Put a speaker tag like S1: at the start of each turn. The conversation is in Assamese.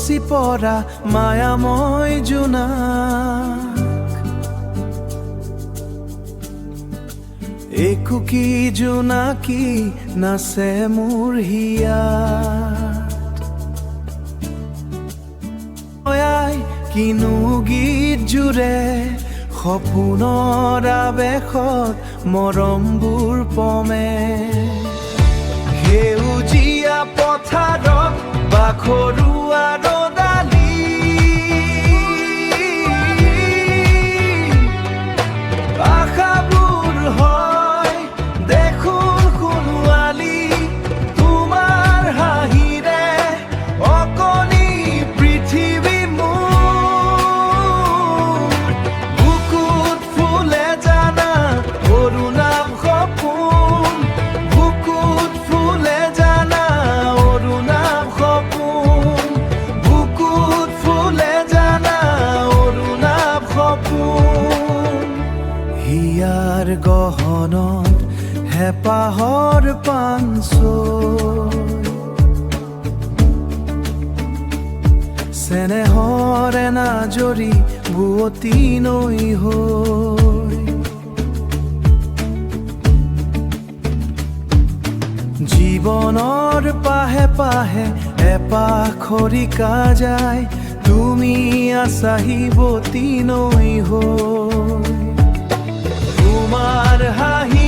S1: উপচি পৰা মায়াময় জোনাক একুকি জোনাকী নাচে মোৰ হিয়াত কিনো গীত জুৰে সপোনৰ আৱেশত মৰমবোৰ পমে সেউজীয়া পথাৰত বাখৰুৱা ৰ'দালি আশাবোৰ হয় দেখোন সোণোৱালী তোমাৰ হাঁহিৰে অকণি পৃথিৱী মোৰ বুকুত ফুলে জানা অৰুণাভ সপোন বুকুত ফুলে জানা অৰুণাভ সপোন বুকুত ফুলে জানা অৰুণাভ সপোন হিয়াৰ গহনত হেঁপাহৰ পানচৈ চেনেহৰে নাজৰি বুৱতী নৈ হৈ জীৱনৰ পাহে পাহে এপাহ খৰিকা যায় তুমি আছাহি বতী নৈ হৈ তোমাৰ হাঁহি